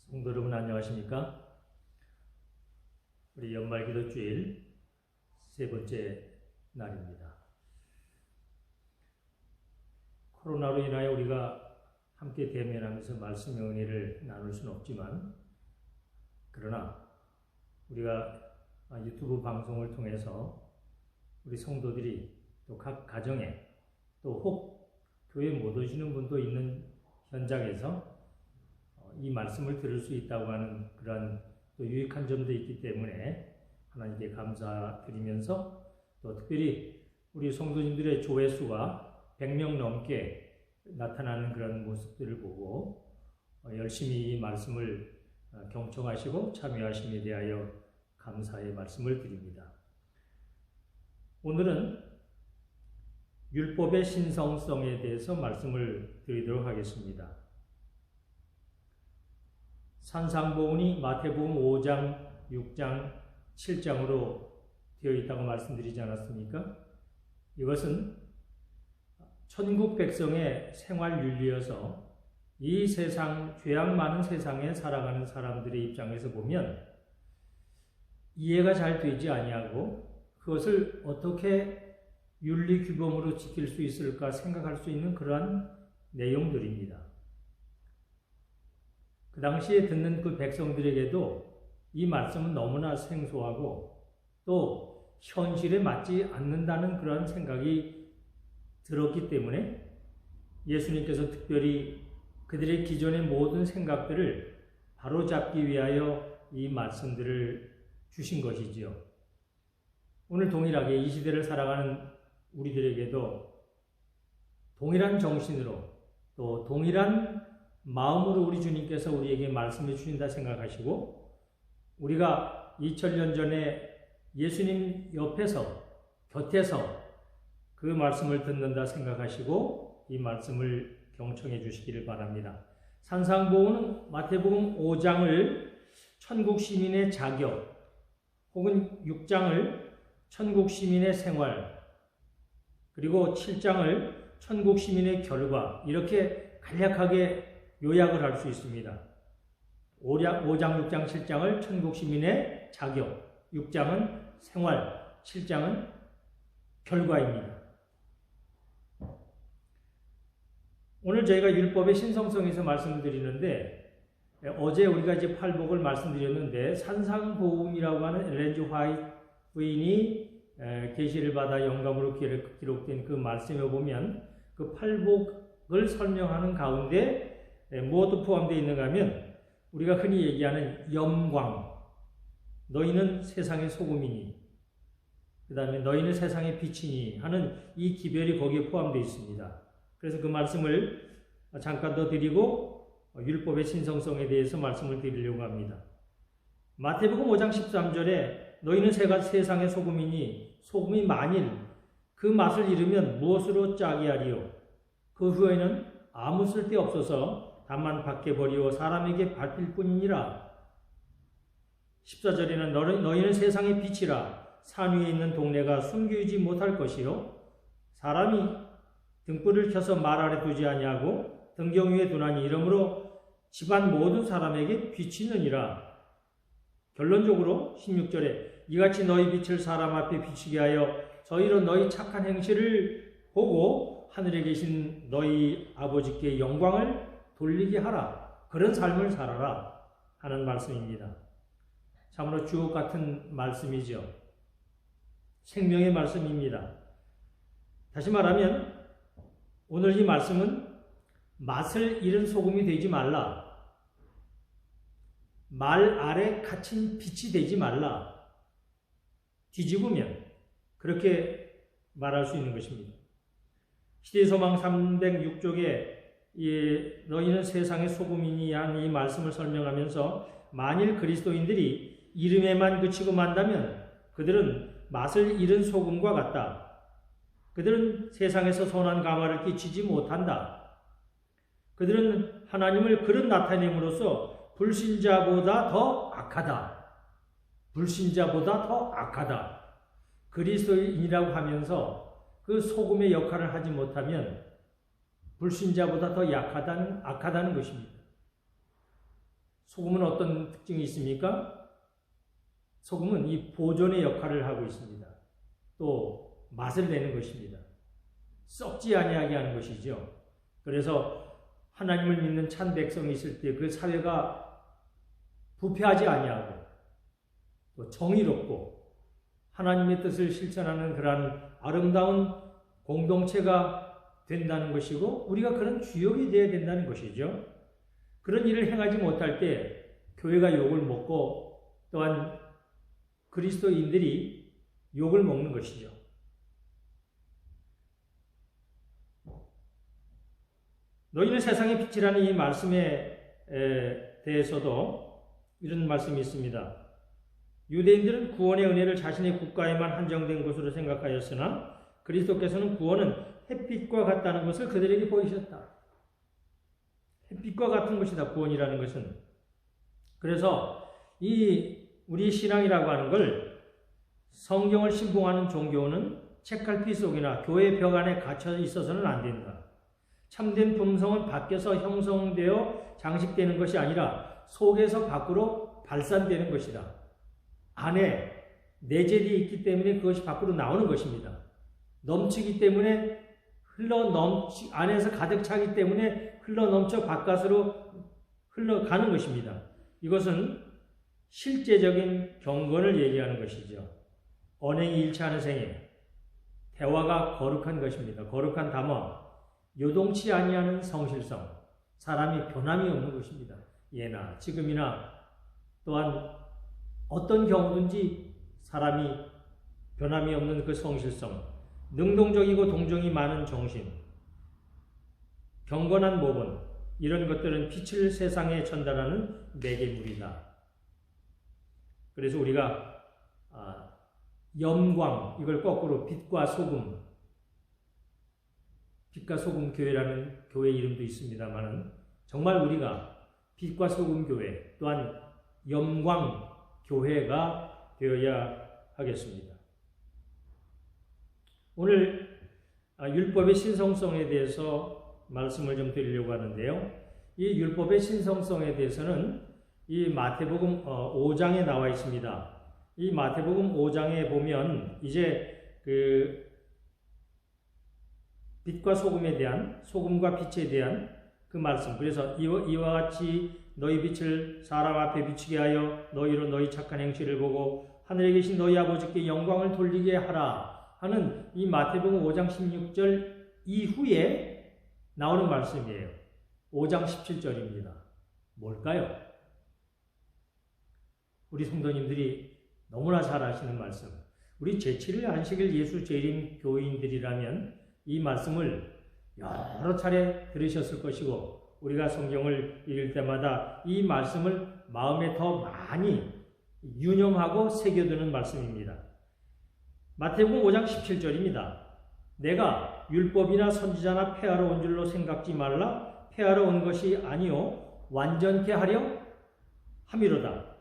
성도 여러분 안녕하십니까? 우리 연말기도주일 세 번째 날입니다. 코로나로 인하여 우리가 함께 대면하면서 말씀의 은혜를 나눌 수는 없지만, 그러나 우리가 유튜브 방송을 통해서 우리 성도들이 또 각 가정에 또 혹 교회 못 오시는 분도 있는 현장에서 이 말씀을 들을 수 있다고 하는 그러한 또 유익한 점도 있기 때문에 하나님께 감사드리면서, 또 특별히 우리 성도님들의 조회수가 100명 넘게 나타나는 그런 모습들을 보고 열심히 이 말씀을 경청하시고 참여하심에 대하여 감사의 말씀을 드립니다. 오늘은 율법의 신성성에 대해서 말씀을 드리도록 하겠습니다. 산상보훈이 마태복음 5장, 6장, 7장으로 되어 있다고 말씀드리지 않았습니까? 이것은 천국 백성의 생활 윤리여서 이 세상, 죄악 많은 세상에 살아가는 사람들의 입장에서 보면 이해가 잘 되지 아니하고 그것을 어떻게 윤리 규범으로 지킬 수 있을까 생각할 수 있는 그러한 내용들입니다. 그 당시에 듣는 그 백성들에게도 이 말씀은 너무나 생소하고 또 현실에 맞지 않는다는 그런 생각이 들었기 때문에 예수님께서 특별히 그들의 기존의 모든 생각들을 바로잡기 위하여 이 말씀들을 주신 것이지요. 오늘 동일하게 이 시대를 살아가는 우리들에게도 동일한 정신으로 또 동일한 마음으로 우리 주님께서 우리에게 말씀해 주신다 생각하시고, 우리가 2000년 전에 예수님 옆에서 곁에서 그 말씀을 듣는다 생각하시고 이 말씀을 경청해 주시기를 바랍니다. 산상보훈은 마태복음 5장을 천국 시민의 자격, 혹은 6장을 천국 시민의 생활, 그리고 7장을 천국 시민의 결과, 이렇게 간략하게 요약을 할 수 있습니다. 5장, 6장, 7장을 천국 시민의 자격, 6장은 생활, 7장은 결과입니다. 오늘 저희가 율법의 신성성에서 말씀을 드리는데, 어제 우리가 이제 팔복을 말씀드렸는데, 산상보훈이라고 하는 엘렌 G. 화이트 부인이 계시를 받아 영감으로 기록된 그 말씀에 보면 그 팔복을 설명하는 가운데 무엇도 포함되어 있는가 하면, 우리가 흔히 얘기하는 영광, 너희는 세상의 소금이니, 그 다음에 너희는 세상의 빛이니 하는 이 기별이 거기에 포함되어 있습니다. 그래서 그 말씀을 잠깐 더 드리고 율법의 신성성에 대해서 말씀을 드리려고 합니다. 마태복음 5장 13절에 너희는 세상의 소금이니, 소금이 만일 그 맛을 잃으면 무엇으로 짜게 하리요? 그 후에는 아무 쓸데 없어서 다만 밖에 버리고 사람에게 밟힐 뿐이니라. 14절에는 너희는 세상의 빛이라. 산 위에 있는 동네가 숨기지 못할 것이요, 사람이 등불을 켜서 말 아래 두지 아니하고 등경 위에 두나니 이러므로 집안 모든 사람에게 빛이 있느니라. 결론적으로 16절에 이같이 너희 빛을 사람 앞에 비추게 하여 저희로 너희 착한 행실을 보고 하늘에 계신 너희 아버지께 영광을 돌리게 하라. 그런 삶을 살아라 하는 말씀입니다. 참으로 주옥 같은 말씀이죠. 생명의 말씀입니다. 다시 말하면 오늘 이 말씀은 맛을 잃은 소금이 되지 말라, 말 아래 갇힌 빛이 되지 말라, 뒤집으면 그렇게 말할 수 있는 것입니다. 시대소망 306쪽에 너희는 세상의 소금이니 한 이 말씀을 설명하면서, 만일 그리스도인들이 이름에만 그치고 만다면 그들은 맛을 잃은 소금과 같다. 그들은 세상에서 선한 감화를 끼치지 못한다. 그들은 하나님을 그릇 나타냄으로써 불신자보다 더 악하다. 불신자보다 더 악하다. 그리스도인이라고 하면서 그 소금의 역할을 하지 못하면 불신자보다 더 악하다는 것입니다. 소금은 어떤 특징이 있습니까? 소금은 이 보존의 역할을 하고 있습니다. 또 맛을 내는 것입니다. 썩지 아니하게 하는 것이죠. 그래서 하나님을 믿는 참 백성이 있을 때 그 사회가 부패하지 아니하고 또 정의롭고 하나님의 뜻을 실천하는 그러한 아름다운 공동체가 된다는 것이고 우리가 그런 주역이 되어야 된다는 것이죠. 그런 일을 행하지 못할 때 교회가 욕을 먹고 또한 그리스도인들이 욕을 먹는 것이죠. 너희는 세상의 빛이라는 이 말씀에 대해서도 이런 말씀이 있습니다. 유대인들은 구원의 은혜를 자신의 국가에만 한정된 것으로 생각하였으나 그리스도께서는 구원은 햇빛과 같다는 것을 그들에게 보이셨다. 햇빛과 같은 것이다, 구원이라는 것은. 그래서 우리 신앙이라고 하는 걸 성경을 신봉하는 종교는 책갈피 속이나 교회 벽 안에 갇혀 있어서는 안 된다. 참된 품성은 밖에서 형성되어 장식되는 것이 아니라 속에서 밖으로 발산되는 것이다. 안에 내재되어 있기 때문에 그것이 밖으로 나오는 것입니다. 넘치기 때문에 안에서 가득 차기 때문에 흘러넘쳐 바깥으로 흘러가는 것입니다. 이것은 실제적인 경건을 얘기하는 것이죠. 언행이 일치하는 생애, 대화가 거룩한 것입니다. 거룩한 담화, 요동치 아니하는 성실성, 사람이 변함이 없는 것입니다. 예나 지금이나 또한 어떤 경우든지 사람이 변함이 없는 그 성실성, 능동적이고 동정이 많은 정신, 경건한 모본, 이런 것들은 빛을 세상에 전달하는 매개물이다. 그래서 우리가 염광, 이걸 거꾸로 빛과 소금, 빛과 소금 교회라는 교회 이름도 있습니다만 정말 우리가 빛과 소금 교회 또한 염광 교회가 되어야 하겠습니다. 오늘 율법의 신성성에 대해서 말씀을 좀 드리려고 하는데요. 이 율법의 신성성에 대해서는 이 마태복음 5장에 나와 있습니다. 이 마태복음 5장에 보면 이제 그 빛과 소금에 대한, 소금과 빛에 대한 그 말씀. 그래서 이와 같이 너희 빛을 사람 앞에 비추게 하여 너희로 너희 착한 행실을 보고 하늘에 계신 너희 아버지께 영광을 돌리게 하라 하는 이 마태복음 5장 16절 이후에 나오는 말씀이에요. 5장 17절입니다. 뭘까요? 우리 성도님들이 너무나 잘 아시는 말씀. 우리 제7일 안식일 예수 재림 교인들이라면 이 말씀을 여러 차례 들으셨을 것이고 우리가 성경을 읽을 때마다 이 말씀을 마음에 더 많이 유념하고 새겨두는 말씀입니다. 마태복음 5장 17절입니다. 내가 율법이나 선지자나 폐하러 온 줄로 생각지 말라. 폐하러 온 것이 아니요 완전케 하려 함이로다.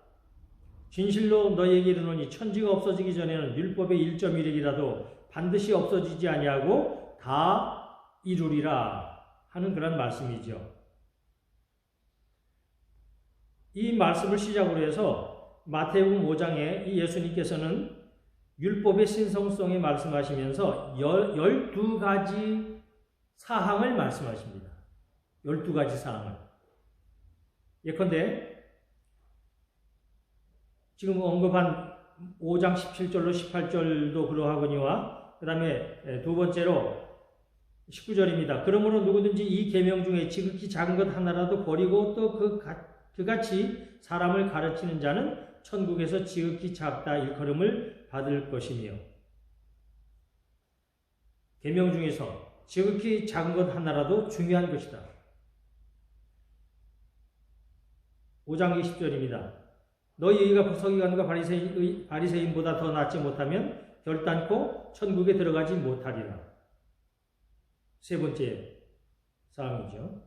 진실로 너희에게 이르노니 천지가 없어지기 전에는 율법의 1.1핵이라도 반드시 없어지지 아니하고 다 이루리라 하는 그런 말씀이죠. 이 말씀을 시작으로 해서 마태복음 5장에 이 예수님께서는 율법의 신성성에 말씀하시면서 12가지 사항을 말씀하십니다. 12가지 사항을. 예컨대 지금 언급한 5장 17절로 18절도 그러하거니와 그 다음에 두 번째로 19절입니다. 그러므로 누구든지 이 계명 중에 지극히 작은 것 하나라도 버리고 또 그같이 사람을 가르치는 자는 천국에서 지극히 작다 일컬음을 받을 것이며 계명 중에서 지극히 작은 것 하나라도 중요한 것이다. 5장 20절입니다. 너희 의가 서기관과 바리새인보다 더 낫지 못하면 결단코 천국에 들어가지 못하리라. 세 번째 사항이죠.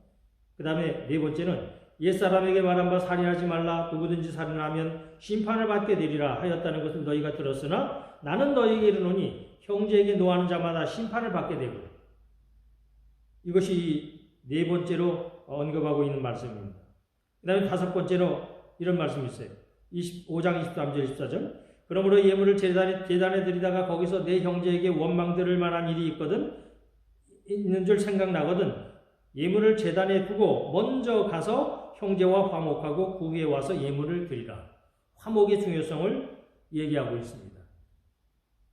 그 다음에 네 번째는 옛사람에게 말한 바 살인하지 말라. 누구든지 살인하면 심판을 받게 되리라 하였다는 것을 너희가 들었으나 나는 너희에게 이르노니 형제에게 노하는 자마다 심판을 받게 되고, 이것이 네 번째로 언급하고 있는 말씀입니다. 그 다음에 다섯 번째로 이런 말씀이 있어요. 5장 23절 24절. 그러므로 예물을 제단에 드리다가 거기서 내 형제에게 원망 들을 만한 일이 있는 줄 생각나거든 예물을 제단에 두고 먼저 가서 형제와 화목하고 그 후에 와서 예물을 드리라. 화목의 중요성을 얘기하고 있습니다.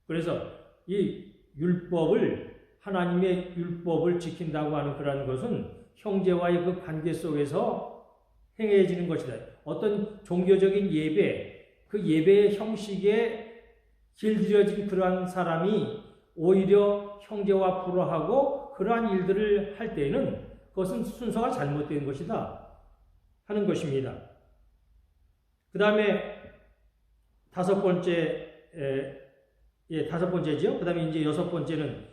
그래서 이 율법을 하나님의 율법을 지킨다고 하는 그러한 것은 형제와의 그 관계 속에서 행해지는 것이다. 어떤 종교적인 예배, 그 예배의 형식에 길들여진 그러한 사람이 오히려 형제와 불화하고 그러한 일들을 할 때에는 그것은 순서가 잘못된 것이다 하는 것입니다. 그 다음에 다섯 번째죠. 그 다음에 이제 여섯 번째는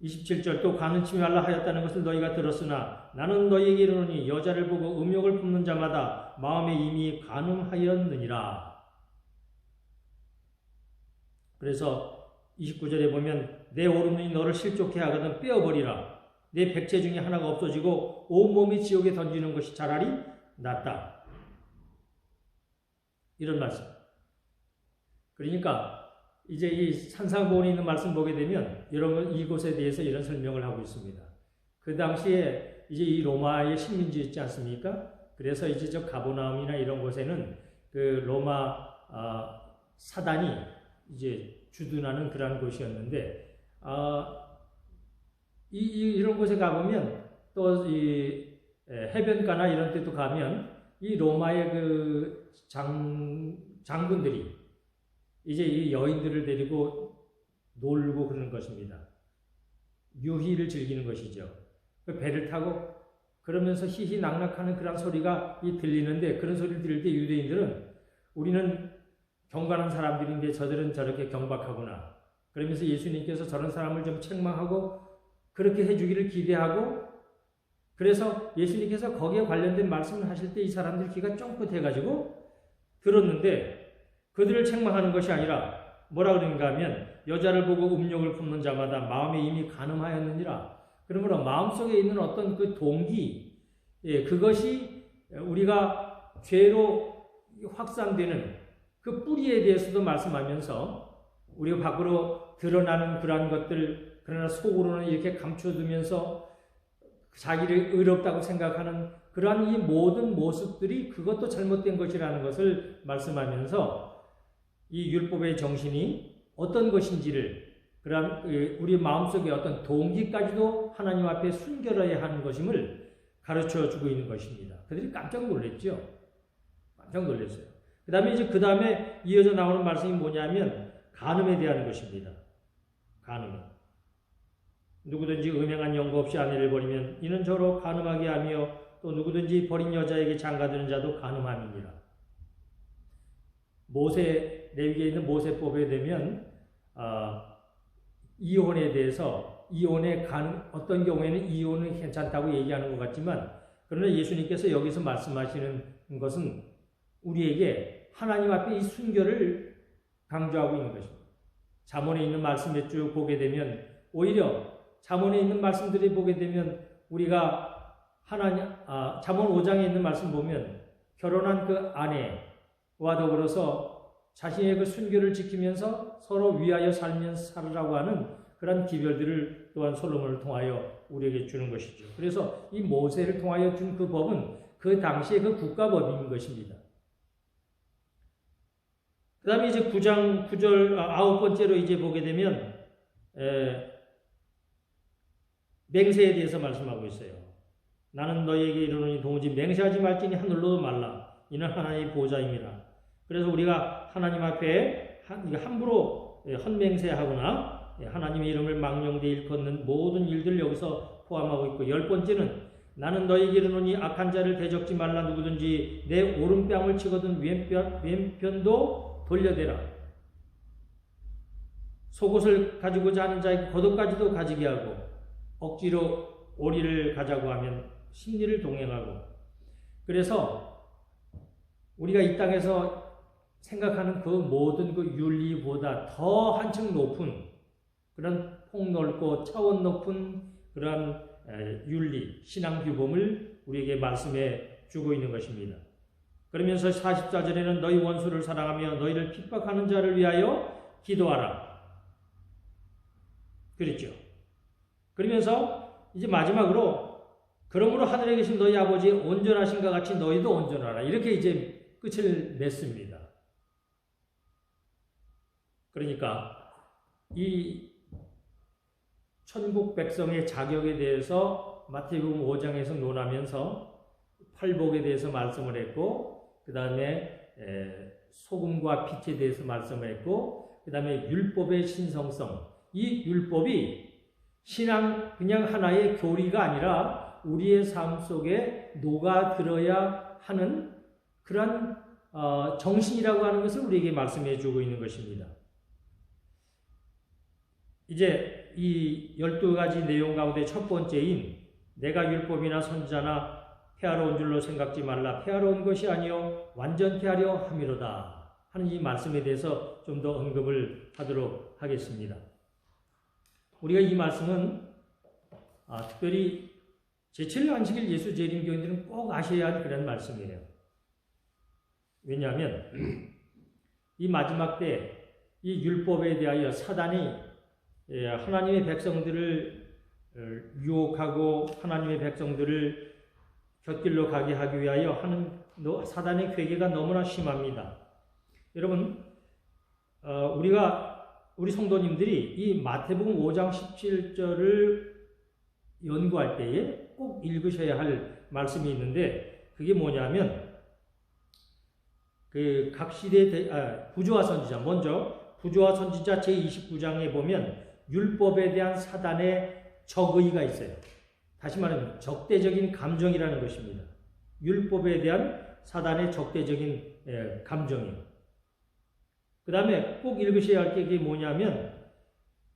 27절 또 간음치 말라 하였다는 것을 너희가 들었으나 나는 너희에게 이르노니 여자를 보고 음욕을 품는 자마다 마음에 이미 간음하였느니라. 그래서 29절에 보면 내 오른눈이 너를 실족해 하거든 빼어버리라. 내 백체 중에 하나가 없어지고 온몸이 지옥에 던지는 것이 차라리 낫다. 이런 말씀. 그러니까 이제 이 산상보훈에 있는 말씀 보게 되면 이곳에 대해서 이런 설명을 하고 있습니다. 그 당시에 이제 이 로마의 식민지였지 않습니까? 그래서 이제 저 가버나움이나 이런 곳에는 그 로마 사단이 이제 주둔하는 그러한 곳이었는데 이런 곳에 가보면 또 이 해변가나 이런 데도 가면 이 로마의 그 장군들이 이제 이 여인들을 데리고 놀고 그러는 것입니다. 유희를 즐기는 것이죠. 그 배를 타고 그러면서 희희낙낙하는 그런 소리가 들리는데 그런 소리를 들을 때 유대인들은 우리는 경건한 사람들인데 저들은 저렇게 경박하구나. 그러면서 예수님께서 저런 사람을 좀 책망하고 그렇게 해주기를 기대하고 그래서 예수님께서 거기에 관련된 말씀을 하실 때 이 사람들 귀가 쫑긋해가지고 들었는데 그들을 책망하는 것이 아니라 뭐라 그러는가 하면 여자를 보고 음욕을 품는 자마다 마음에 이미 간음하였느니라. 그러므로 마음속에 있는 어떤 그 동기 그것이 우리가 죄로 확산되는 그 뿌리에 대해서도 말씀하면서 우리가 밖으로 드러나는 그러한 것들 그러나 속으로는 이렇게 감춰두면서 자기를 의롭다고 생각하는 그러한 이 모든 모습들이 그것도 잘못된 것이라는 것을 말씀하면서 이 율법의 정신이 어떤 것인지를 그러한 우리 마음속에 어떤 동기까지도 하나님 앞에 순결해야 하는 것임을 가르쳐주고 있는 것입니다. 그들이 깜짝 놀랐죠. 깜짝 놀랐어요. 그 다음에 이어져 나오는 말씀이 뭐냐면 간음에 대한 것입니다. 간음. 누구든지 음행한 연고 없이 아내를 버리면 이는 저로 간음하게 하며 또 누구든지 버린 여자에게 장가드는 자도 간음함이니라. 레위기에 있는 모세법에 되면 이혼에 대해서 어떤 경우에는 이혼은 괜찮다고 얘기하는 것 같지만 그러나 예수님께서 여기서 말씀하시는 것은 우리에게 하나님 앞에 이 순결을 강조하고 있는 것입니다. 잠언에 있는 말씀에 쭉 보게 되면 오히려 잠언에 있는 말씀들을 보게 되면 우리가 잠언 5장에 있는 말씀 보면 결혼한 그 아내와 더불어서 자신의 그 순결을 지키면서 서로 위하여 살으라고 하는 그런 기별들을 또한 솔로몬을 통하여 우리에게 주는 것이죠. 그래서 이 모세를 통하여 준 그 법은 그 당시의 그 국가법인 것입니다. 그 다음에 이제 9장 9절 9번째로 이제 보게 되면 맹세에 대해서 말씀하고 있어요. 나는 너희에게 이르노니 도무지 맹세하지 말지니 하늘로도 말라. 이는 하나님의 보좌임이라. 그래서 우리가 하나님 앞에 함부로 헛맹세하거나 하나님의 이름을 망령되이 일컫는 모든 일들을 여기서 포함하고 있고 10번째는 나는 너희에게 이르노니 악한 자를 대적지 말라. 누구든지 내 오른뺨을 치거든 왼편도 돌려대라. 속옷을 가지고자 하는 자에게 겉옷까지도 가지게 하고 억지로 오리를 가자고 하면 심리를 동행하고 그래서 우리가 이 땅에서 생각하는 그 모든 그 윤리보다 더 한층 높은 그런 폭넓고 차원 높은 그런 윤리, 신앙 규범을 우리에게 말씀해 주고 있는 것입니다. 그러면서 44절에는 너희 원수를 사랑하며 너희를 핍박하는 자를 위하여 기도하라. 그랬죠. 그러면서 이제 마지막으로 그러므로 하늘에 계신 너희 아버지 온전하신가 같이 너희도 온전하라. 이렇게 이제 끝을 맺습니다. 그러니까 이 천국 백성의 자격에 대해서 마태복음 5장에서 논하면서 팔복에 대해서 말씀을 했고, 그 다음에 소금과 빛에 대해서 말씀을 했고, 그 다음에 율법의 신성성. 이 율법이 신앙 그냥 하나의 교리가 아니라 우리의 삶 속에 녹아들어야 하는 그러한 정신이라고 하는 것을 우리에게 말씀해 주고 있는 것입니다. 이제 이 12가지 내용 가운데 첫 번째인 내가 율법이나 선지자나 폐하러 온 줄로 생각지 말라. 폐하러 온 것이 아니요 완전케 하려 함이로다 하는 이 말씀에 대해서 좀 더 언급을 하도록 하겠습니다. 우리가 이 말씀은 특별히 제7일 안식일 예수 재림 교인들은 꼭 아셔야 할 그런 말씀이에요. 왜냐하면 이 마지막 때 이 율법에 대하여 사단이 하나님의 백성들을 유혹하고 하나님의 백성들을 곁길로 가게 하기 위하여 하는 사단의 괴계가 너무나 심합니다. 여러분, 우리 성도님들이 이 마태복음 5장 17절을 연구할 때에 꼭 읽으셔야 할 말씀이 있는데, 그게 뭐냐면 그 각 시대 부조와 선지자, 먼저 부조와 선지자 제29장에 보면 율법에 대한 사단의 적의가 있어요. 다시 말하면 적대적인 감정이라는 것입니다. 율법에 대한 사단의 적대적인 감정이에요. 그 다음에 꼭 읽으셔야 할 게 뭐냐면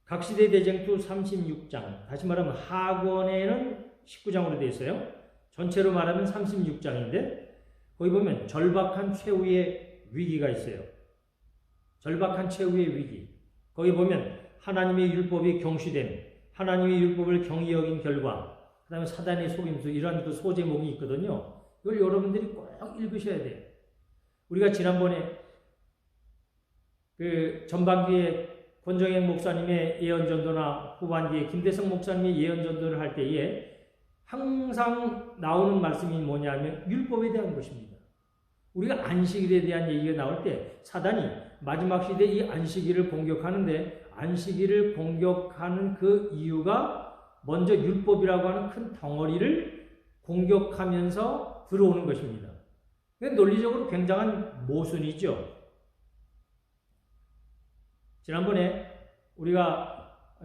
각 시대 대쟁투 36장, 다시 말하면 하권에는 19장으로 되어 있어요. 전체로 말하면 36장인데 거기 보면 절박한 최후의 위기가 있어요. 절박한 최후의 위기. 거기 보면 하나님의 율법이 경시됨, 하나님의 율법을 경히 여긴 결과, 그 다음에 사단의 속임수, 이러한 그 소제목이 있거든요. 이걸 여러분들이 꼭 읽으셔야 돼요. 우리가 지난번에 그 전반기에 권정행 목사님의 예언전도나 후반기에 김대성 목사님의 예언전도를 할 때에 항상 나오는 말씀이 뭐냐면 율법에 대한 것입니다. 우리가 안식일에 대한 얘기가 나올 때 사단이 마지막 시대 이 안식일을 공격하는데, 안식일을 공격하는 그 이유가 먼저 율법이라고 하는 큰 덩어리를 공격하면서 들어오는 것입니다. 논리적으로 굉장한 모순이죠. 지난번에 우리가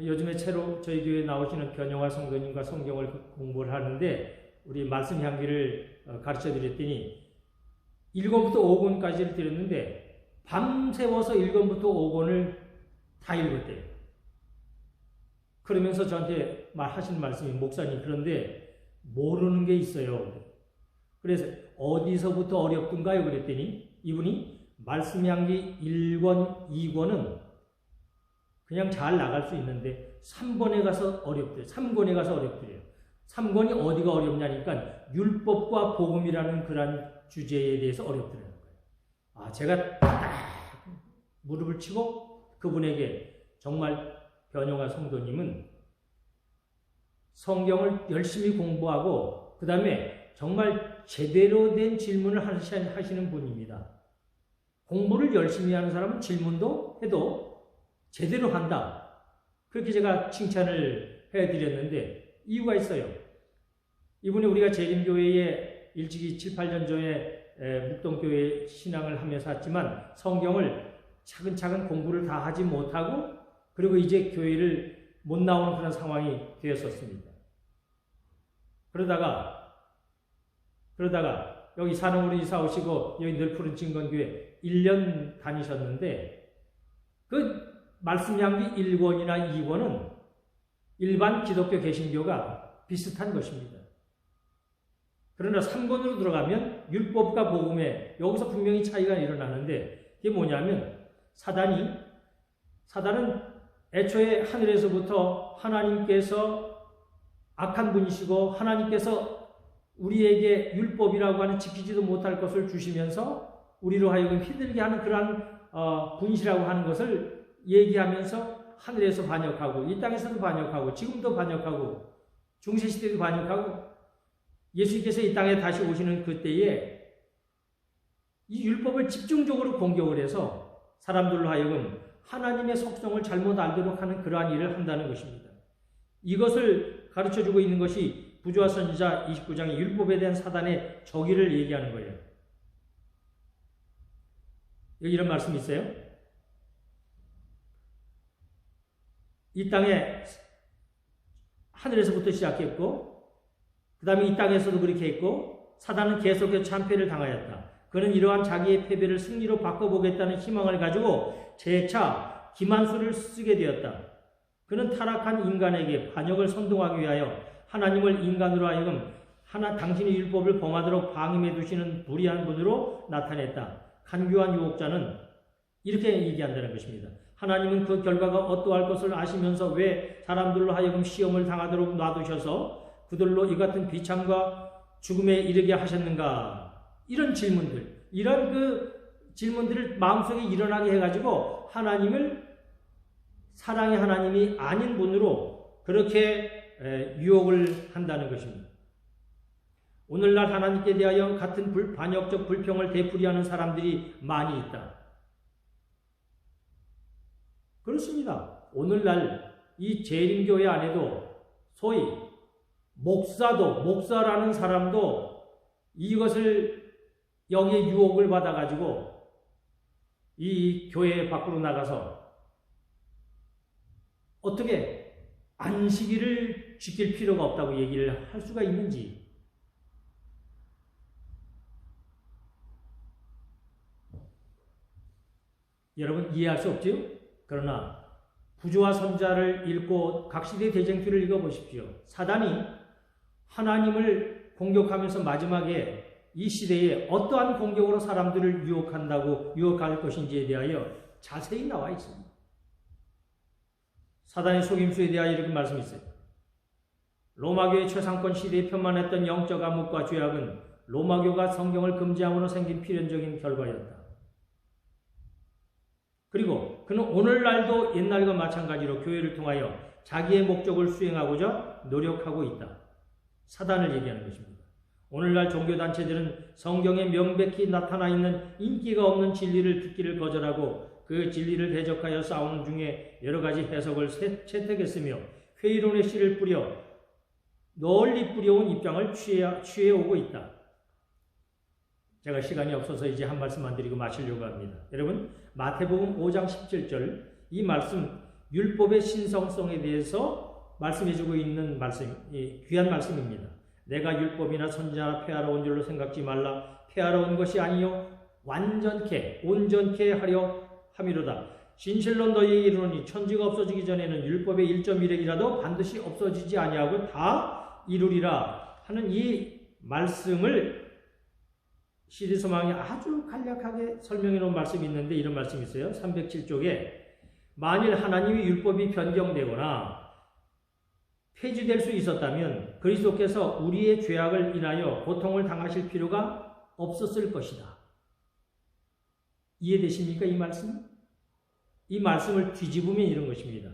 요즘에 새로 저희 교회에 나오시는 변영화 성도님과 성경을 공부를 하는데 우리 말씀 향기를 가르쳐 드렸더니 1권부터 5권까지를 드렸는데 밤새워서 1권부터 5권을 다 읽었대요. 그러면서 저한테 하신 말씀이 목사님 그런데 모르는 게 있어요. 그래서 어디서부터 어렵던가요? 그랬더니 이분이 말씀 향기 1권, 2권은 그냥 잘 나갈 수 있는데 3권에 가서 어렵대요. 3권에 가서 어렵대요. 3권이 어디가 어렵냐니까 율법과 복음이라는 그런 주제에 대해서 어렵더라는 거예요. 제가 딱 무릎을 치고 그분에게 정말 변영화 성도님은 성경을 열심히 공부하고 그 다음에 정말 제대로 된 질문을 하시는 분입니다. 공부를 열심히 하는 사람은 질문도 해도 제대로 한다. 그렇게 제가 칭찬을 해드렸는데 이유가 있어요. 이분이 우리가 재림교회에 일찍이 7, 8년 전에 묵동교회 신앙을 하면서 했지만 성경을 차근차근 공부를 다 하지 못하고 그리고 이제 교회를 못 나오는 그런 상황이 되었었습니다. 그러다가 여기 산업으로 이사 오시고 여기 늘푸른 진건교회 1년 다니셨는데 그 말씀 향기 1권이나 2권은 일반 기독교 개신교가 비슷한 것입니다. 그러나 3권으로 들어가면 율법과 복음에 여기서 분명히 차이가 일어나는데 이게 뭐냐면 사단은 애초에 하늘에서부터 하나님께서 악한 분이시고 하나님께서 우리에게 율법이라고 하는 지키지도 못할 것을 주시면서 우리로 하여금 힘들게 하는 그러한 분시라고 하는 것을 얘기하면서 하늘에서 반역하고 이 땅에서도 반역하고 지금도 반역하고 중세시대도 반역하고 예수님께서 이 땅에 다시 오시는 그때에 이 율법을 집중적으로 공격을 해서 사람들로 하여금 하나님의 속성을 잘못 알도록 하는 그러한 일을 한다는 것입니다. 이것을 가르쳐주고 있는 것이 부조와 선지자 29장의 율법에 대한 사단의 저기를 얘기하는 거예요. 여기 이런 말씀이 있어요. 이 땅에 하늘에서부터 시작했고 그 다음에 이 땅에서도 그렇게 했고 사단은 계속해서 참패를 당하였다. 그는 이러한 자기의 패배를 승리로 바꿔보겠다는 희망을 가지고 재차 기만수를 쓰게 되었다. 그는 타락한 인간에게 반역을 선동하기 위하여 하나님을 인간으로 하여금 당신의 율법을 범하도록 방임해 두시는 불의한 분으로 나타냈다. 간교한 유혹자는 이렇게 얘기한다는 것입니다. 하나님은 그 결과가 어떠할 것을 아시면서 왜 사람들로 하여금 시험을 당하도록 놔두셔서 그들로 이 같은 비참과 죽음에 이르게 하셨는가? 이런 질문들, 이런 그 질문들을 마음속에 일어나게 해가지고 하나님을 사랑의 하나님이 아닌 분으로 그렇게 유혹을 한다는 것입니다. 오늘날 하나님께 대하여 같은 반역적 불평을 되풀이하는 사람들이 많이 있다. 그렇습니다. 오늘날 이 재림교회 안에도 소위 목사라는 사람도 이것을 여기에 유혹을 받아가지고 이 교회 밖으로 나가서 어떻게 안식일을 지킬 필요가 없다고 얘기를 할 수가 있는지. 여러분 이해할 수 없지요? 그러나 부조와 선자를 읽고 각시대 대쟁투를 읽어보십시오. 사단이 하나님을 공격하면서 마지막에 이 시대에 어떠한 공격으로 사람들을 유혹할 것인지에 대하여 자세히 나와 있습니다. 사단의 속임수에 대하여 이렇게 말씀이 있어요. 로마교의 최상권 시대에 편만했던 영적 암흑과 죄악은 로마교가 성경을 금지함으로 생긴 필연적인 결과였다. 그리고 그는 오늘날도 옛날과 마찬가지로 교회를 통하여 자기의 목적을 수행하고자 노력하고 있다. 사단을 얘기하는 것입니다. 오늘날 종교단체들은 성경에 명백히 나타나 있는 인기가 없는 진리를 듣기를 거절하고 그 진리를 대적하여 싸우는 중에 여러 가지 해석을 채택했으며 회의론의 씨를 널리 뿌려온 입장을 취해오고 있다. 제가 시간이 없어서 이제 한 말씀만 드리고 마치려고 합니다. 여러분 마태복음 5장 17절 이 말씀 율법의 신성성에 대해서 말씀해주고 있는 귀한 말씀입니다. 내가 율법이나 선지자나 폐하러 온 줄로 생각지 말라. 폐하러 온 것이 아니요 온전케 하려 함이로다. 진실로 너희에게 이르노니 천지가 없어지기 전에는 율법의 1.1획이라도 반드시 없어지지 아니하고 다 이루리라 하는 이 말씀을 시대소망이 아주 간략하게 설명해 놓은 말씀이 있는데 이런 말씀이 있어요. 307쪽에 만일 하나님의 율법이 변경되거나 폐지될 수 있었다면 그리스도께서 우리의 죄악을 인하여 고통을 당하실 필요가 없었을 것이다. 이해되십니까? 이 말씀? 이 말씀을 뒤집으면 이런 것입니다.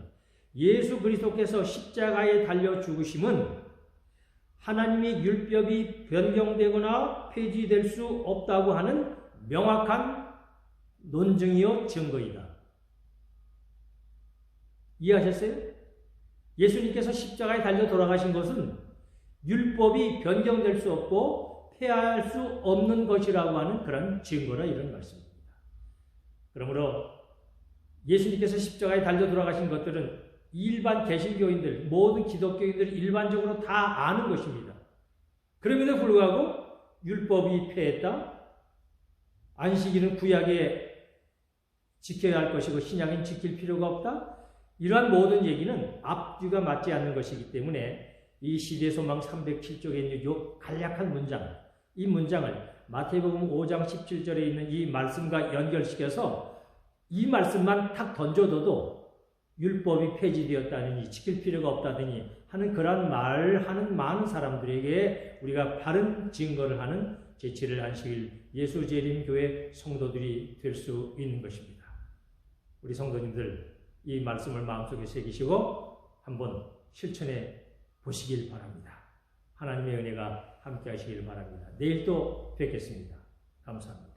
예수 그리스도께서 십자가에 달려 죽으심은 하나님의 율법이 변경되거나 폐지될 수 없다고 하는 명확한 논증이요 증거이다. 이해하셨어요? 예수님께서 십자가에 달려 돌아가신 것은 율법이 변경될 수 없고 폐할 수 없는 것이라고 하는 그런 증거라 이런 말씀입니다. 그러므로 예수님께서 십자가에 달려 돌아가신 것들은 일반 개신교인들, 모든 기독교인들이 일반적으로 다 아는 것입니다. 그럼에도 불구하고 율법이 폐했다. 안식일은 구약에 지켜야 할 것이고 신약은 지킬 필요가 없다. 이러한 모든 얘기는 앞뒤가 맞지 않는 것이기 때문에 이 시대소망 307쪽에 있는 이 간략한 문장, 이 문장을 마태복음 5장 17절에 있는 이 말씀과 연결시켜서 이 말씀만 탁 던져둬도 율법이 폐지되었다느니 지킬 필요가 없다더니 하는 그런 말을 하는 많은 사람들에게 우리가 바른 증거를 하는 제7일 안식일 예수 재림 교회 성도들이 될 수 있는 것입니다. 우리 성도님들 이 말씀을 마음속에 새기시고 한번 실천해 보시길 바랍니다. 하나님의 은혜가 함께 하시길 바랍니다. 내일 또 뵙겠습니다. 감사합니다.